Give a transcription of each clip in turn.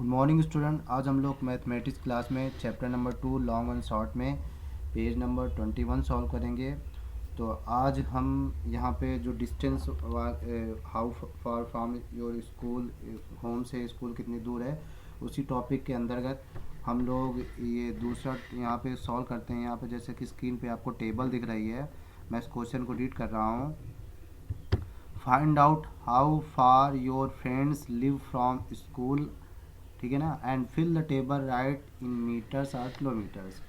Good morning student. आज हम लोग मैथमेटिक्स क्लास में chapter number 2 long and short में पेज नंबर 21 सॉल्व करेंगे। तो आज हम यहाँ पे जो distance how far from your school, home से स्कूल कितनी दूर है, उसी टॉपिक के अंतर्गत हम लोग ये दूसरा यहाँ पे सॉल्व करते हैं। यहाँ पे जैसे कि स्क्रीन पे आपको टेबल दिख रही है, मैं इस क्वेश्चन को रीड कर रहा हूँ। Find out how far your friends live from school, ठीक है ना, and fill the table right in metres और किलोमीटर्स।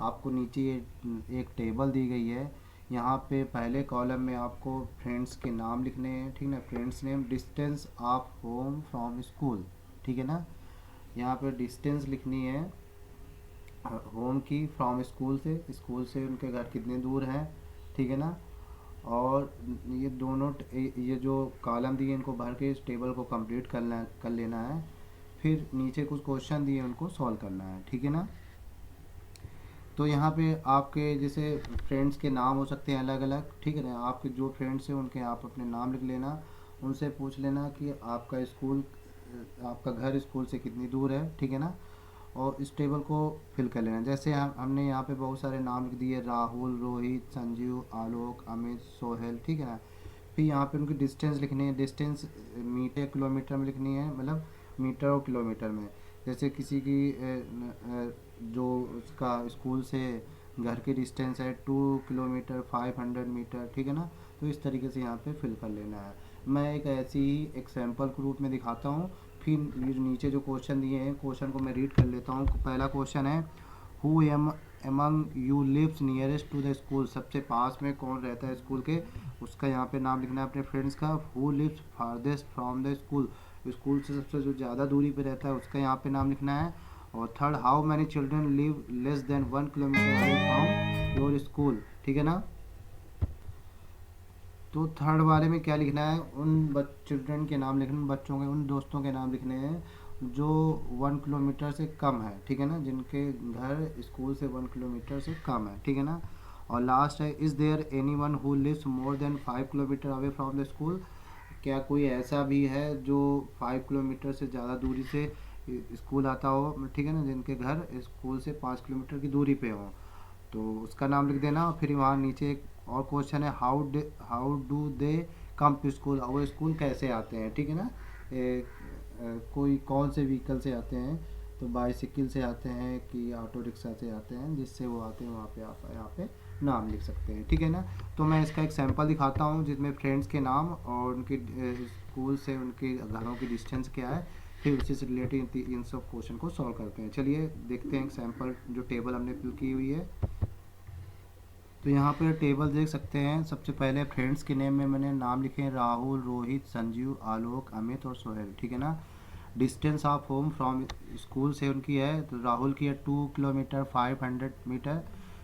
आपको नीचे एक टेबल दी गई है। यहाँ पे पहले कॉलम में आपको फ्रेंड्स के नाम लिखने हैं, ठीक है ना। Friends name, distance of home from school, ठीक है ना। यहाँ पे डिस्टेंस लिखनी है होम की, फ्रॉम स्कूल से उनके घर कितने दूर हैं, ठीक है ना। और ये दोनों ये जो कॉलम दिए इनको भर के इस टेबल को कंप्लीट कर लेना है। फिर नीचे कुछ क्वेश्चन दिए उनको सॉल्व करना है, ठीक है ना। तो यहाँ पे आपके जैसे फ्रेंड्स के नाम हो सकते हैं अलग अलग, ठीक है ना। आपके जो फ्रेंड्स हैं उनके आप अपने नाम लिख लेना, उनसे पूछ लेना कि आपका घर स्कूल से कितनी दूर है, ठीक है ना। और इस टेबल को फिल कर लेना। जैसे हमने यहाँ पे बहुत सारे नाम लिख दिए, राहुल, रोहित, संजीव, आलोक, अमित, सोहेल, ठीक है ना। फिर यहाँ पे उनकी डिस्टेंस लिखनी है। डिस्टेंस मीटर किलोमीटर में लिखनी है, मतलब मीटर और किलोमीटर में। जैसे किसी की जो उसका स्कूल से घर की डिस्टेंस है 2 किलोमीटर 500 मीटर, ठीक है ना। तो इस तरीके से यहाँ पे फिल कर लेना है। मैं एक ऐसी ही एग्जाम्पल के रूप में दिखाता हूँ। फिर ये जो नीचे जो क्वेश्चन दिए हैं, क्वेश्चन को मैं रीड कर लेता हूँ। पहला क्वेश्चन है, who among you lives nearest to the school, सबसे पास में कौन रहता है स्कूल के, उसका यहाँ पे नाम लिखना है अपने फ्रेंड्स का। Who lives farthest from the school, school से सबसे जो ज़्यादा दूरी पे रहता है उसका यहाँ पे नाम लिखना है। और third, how many children live less than 1 kilometre away from your school, ठीक है ना। तो थर्ड वाले में क्या लिखना है, उन चिल्ड्रन के नाम लिखने, बच्चों के, उन दोस्तों के नाम लिखने हैं जो 1 किलोमीटर से कम है, ठीक है ना, जिनके घर स्कूल से 1 किलोमीटर से कम है, ठीक है ना। और लास्ट है, is there anyone who lives more than 5 kilometre away from the school, क्या कोई ऐसा भी है जो 5 किलोमीटर से ज़्यादा दूरी से स्कूल आता हो, ठीक है ना, जिनके घर स्कूल से 5 किलोमीटर की दूरी पे हो। तो उसका नाम लिख देना। और फिर वहाँ नीचे एक और क्वेश्चन है, how do they come to school, वो स्कूल कैसे आते हैं, ठीक है ना। कोई कौन से व्हीकल से आते हैं, तो बाईसाइकिल से आते हैं कि ऑटो रिक्शा से आते हैं, जिससे वो आते हैं वहाँ पे आप यहाँ पे नाम लिख सकते हैं, ठीक है ना। तो मैं इसका एक सैंपल दिखाता हूँ जिसमें फ्रेंड्स के नाम और उनके स्कूल से उनके घरों की डिस्टेंस क्या है, फिर उसी से रिलेटेड इन सब क्वेश्चन को सॉल्व करते हैं। चलिए देखते हैं सैंपल जो टेबल हमने फिल की हुई है। तो यहाँ पर टेबल देख सकते हैं। सबसे पहले फ्रेंड्स के नेम में मैंने नाम लिखे हैं, राहुल, रोहित, संजीव, आलोक, अमित और सोहेल, ठीक है ना। Distance of home from school से उनकी है, तो राहुल की है 2 किलोमीटर 500 मीटर,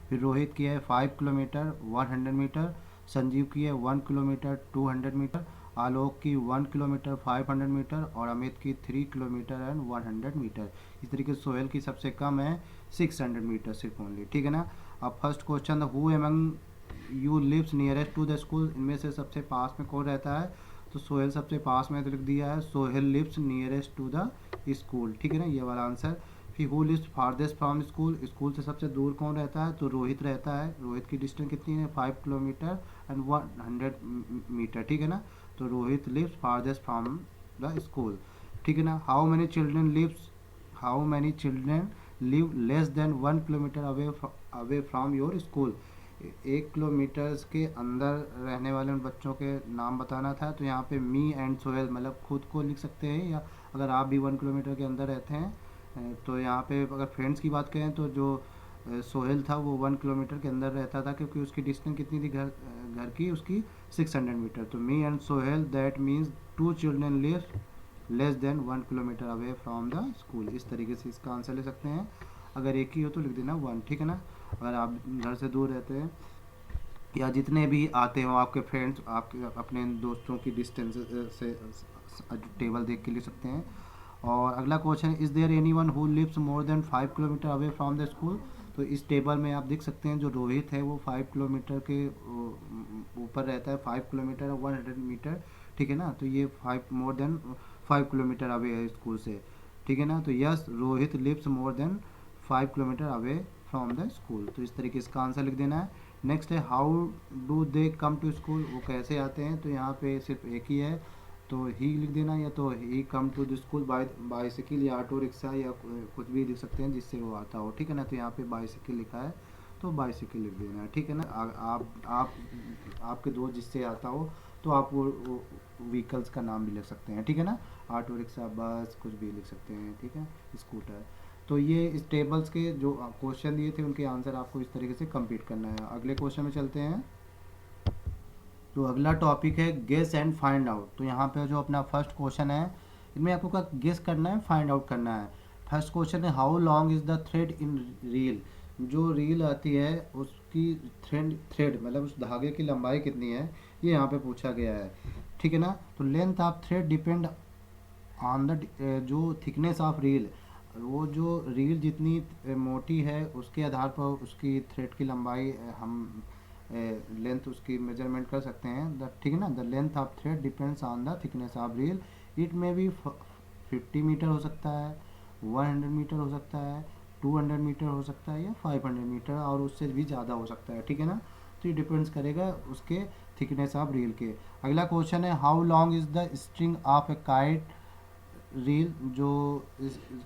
फिर रोहित की है 5 किलोमीटर 100 मीटर, संजीव की है 1 किलोमीटर 200 मीटर, आलोक की 1 किलोमीटर 500 मीटर और अमित की 3 किलोमीटर एंड 100 मीटर। इस तरीके से सोहेल की सबसे कम है 600 मीटर सिर्फ ओनली, ठीक है ना। अब first question, who among you lives nearest to the school, इनमें से सबसे पास में कौन रहता है, तो सोहेल सबसे पास में, तो लिख दिया है Sohail lives nearest to the school, ठीक है ना, ये वाला आंसर। फिर who lives farthest from school, school से सबसे दूर कौन रहता है, तो रोहित रहता है। रोहित की डिस्टेंस कितनी है, 5 किलोमीटर एंड 100 मीटर, ठीक है ना। तो Rohit lives farthest from the school, ठीक है ना। How many children live less than 1 kilometre away from your school, 1 kilometre के अंदर रहने वाले उन बच्चों के नाम बताना था। तो यहाँ पे मी एंड सोहेल, मतलब खुद को लिख सकते हैं, या अगर आप भी 1 किलोमीटर के अंदर रहते हैं तो यहाँ पे अगर फ्रेंड्स की बात करें तो जो सोहेल था वो 1 किलोमीटर के अंदर रहता था, क्योंकि उसकी डिस्टेंस कितनी थी घर की, उसकी 600 मीटर। तो me and Sohail, that means 2 children live less than 1 kilometre away from the school. इस तरीके से इसका आंसर ले सकते हैं। अगर एक ही हो तो लिख देना 1, ठीक है ना। अगर आप घर से दूर रहते हैं या जितने भी आते हो आपके फ्रेंड्स, आपके अपने दोस्तों की डिस्टेंस से टेबल देख के लिख सकते हैं। और अगला question, is there anyone who lives more than 5 kilometre away from the school, तो इस टेबल में आप देख सकते हैं जो रोहित है वो 5 किलोमीटर के ऊपर रहता है, 5 किलोमीटर और 100 मीटर, ठीक है ना। तो ये 5 मोर देन 5 किलोमीटर अवे है स्कूल से, ठीक है ना। तो yes Rohit lives more than 5 kilometre away from the school. तो इस तरीके से इसका आंसर लिख देना है। नेक्स्ट है how do they come to school, वो कैसे आते हैं, तो यहाँ पे सिर्फ एक ही है तो ही लिख देना, या तो ही come to the school by bicycle या ऑटो रिक्शा या कुछ भी लिख सकते हैं जिससे वो आता हो, ठीक है ना। तो यहाँ पे बाईसाइकिल लिखा है तो बाईसाइकिल लिख देना है, ठीक है ना। आप आपके दोस्त जिससे आता हो तो आप वो व्हीकल्स का नाम भी लिख सकते हैं, ठीक है ना। ऑटो रिक्शा बस कुछ भी लिख सकते हैं, ठीक है, स्कूटर। तो ये इस टेबल्स के जो क्वेश्चन दिए थे उनके आंसर आपको इस तरीके से कंप्लीट करना है। अगले क्वेश्चन में चलते हैं। तो अगला टॉपिक है गेस एंड फाइंड आउट। तो यहाँ पे जो अपना फर्स्ट क्वेश्चन है इनमें आपको क्या गेस करना है, फाइंड आउट करना है। फर्स्ट क्वेश्चन है how long is the thread in reel. जो रील आती है उसकी थ्रेड मतलब उस धागे की लंबाई कितनी है, ये यहाँ पे पूछा गया है, ठीक है ना। तो length of thread depend on the जो थिकनेस ऑफ रील, वो जो रील जितनी मोटी है उसके आधार पर उसकी थ्रेड की लंबाई हम लेंथ उसकी मेजरमेंट कर सकते हैं। द ठीक है ना, the length of thread depends on the thickness of reel. It में भी 50 मीटर हो सकता है, 100 मीटर हो सकता है, 200 मीटर हो सकता है या 500 मीटर और उससे भी ज़्यादा हो सकता है, ठीक है ना। तो ये डिपेंड्स करेगा उसके थिकनेस ऑफ रील के। अगला क्वेश्चन है how long is the string of A kite reel. जो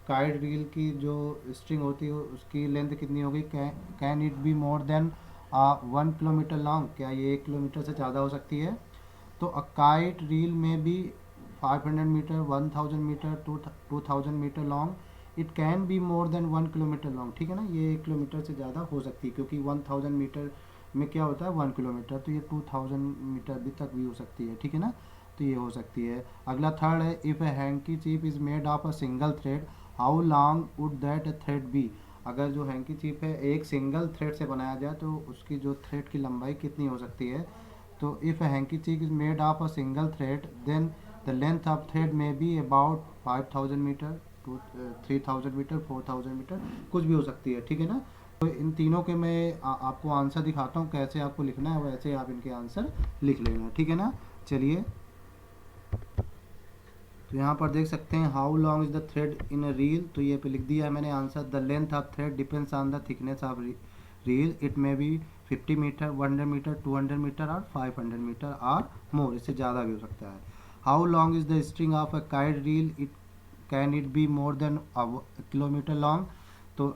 काइट रील की जो स्ट्रिंग होती है उसकी लेंथ कितनी होगी, can it be more than 1 kilometre long, क्या ये 1 किलोमीटर से ज़्यादा हो सकती है। तो अ काइट रील में भी 500 metre, 1000 metre, 2000 metre long. It can be more than 1 kilometre long, ठीक है ना। ये 1 किलोमीटर से ज़्यादा हो सकती है क्योंकि 1000 मीटर में क्या होता है 1 किलोमीटर, तो ये 2000 मीटर भी तक भी हो सकती है, ठीक है ना। तो ये हो सकती है। अगला थर्ड है if a handkerchief is made of a single thread how long would that thread be. अगर जो हैंकी चीप है एक सिंगल थ्रेड से बनाया जाए तो उसकी जो थ्रेड की लंबाई कितनी हो सकती है। तो if a handkerchief is made of a single thread then the length of thread may be about 5000 metre, 3000 metre, 4000 metre, कुछ भी हो सकती है, ठीक है ना। तो इन तीनों के मैं आपको आंसर दिखाता हूँ कैसे आपको लिखना है, वैसे आप इनके आंसर लिख लेना, ठीक है ना। चलिए तो यहाँ पर देख सकते हैं how long is the thread in a reel. तो ये पे लिख दिया है मैंने answer. The length of thread depends on the thickness of reel. It में बी 50 मीटर, 100 मीटर, 200 मीटर और 500 मीटर और मोर, इससे ज़्यादा भी हो सकता है। How long is the string of a kite reel, it can it be more than kilometre long. तो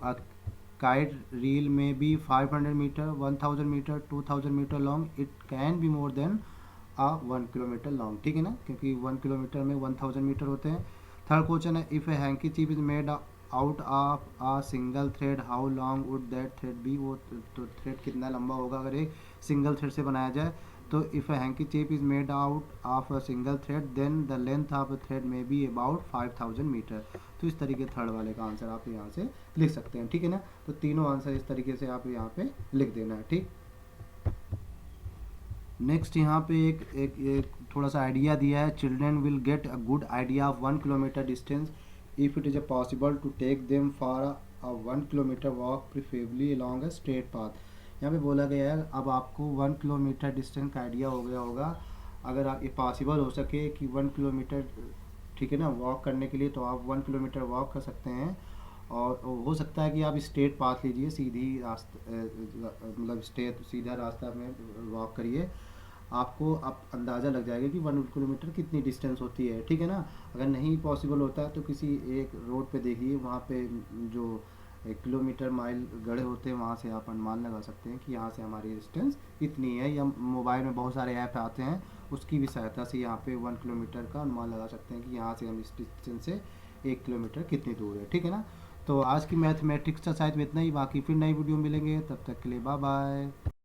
काइट रील में भी 500 metre, 1000 metre, 2000 metre long. It can be more than 1 kilometre long, ठीक है ना, क्योंकि 1 किलोमीटर में 1000 metre होते हैं। थर्ड क्वेश्चन है if a handkerchief is made out of a single thread how long would that thread be. वो तो थ्रेड कितना लंबा होगा अगर एक सिंगल थ्रेड से बनाया जाए। तो if a handkerchief is made out of a single thread then the length of a thread may be about 5000 metre. तो इस तरीके थर्ड वाले का आंसर आप यहाँ से लिख सकते हैं, ठीक है ना। तो तीनों आंसर इस तरीके से आप यहाँ पे लिख देना है, ठीक। नेक्स्ट यहाँ पे एक थोड़ा सा आइडिया दिया है। Children will get a good idea of 1 kilometre distance if it is a possible to take them for a 1 kilometre walk preferably along a straight path. यहाँ पे बोला गया है अब आपको 1 किलोमीटर डिस्टेंस का आइडिया हो गया होगा। अगर आप ये पॉसिबल हो सके कि 1 किलोमीटर, ठीक है ना, वॉक करने के लिए तो आप 1 किलोमीटर वॉक कर सकते हैं। और हो सकता है कि आप स्ट्रेट पाथ लीजिए, सीधी रास्ता मतलब स्ट्रेट सीधा रास्ता में वॉक करिए। आपको अब अंदाज़ा लग जाएगा कि 1 किलोमीटर कितनी डिस्टेंस होती है, ठीक है ना। अगर नहीं पॉसिबल होता है तो किसी एक रोड पे देखिए, वहाँ पे जो किलोमीटर माइल गड़े होते हैं वहाँ से आप अनुमान लगा सकते हैं कि यहाँ से हमारी डिस्टेंस इतनी है। या मोबाइल में बहुत सारे ऐप आते हैं उसकी भी सहायता से यहाँ पे 1 किलोमीटर का अनुमान लगा सकते हैं कि यहाँ से हम इस डिस्टेंस से 1 किलोमीटर कितनी दूर है, ठीक है ना। तो आज की मैथमेटिक्स का शायद इतना ही, बाकी फिर नई वीडियो मिलेंगे, तब तक के लिए बाय बाय।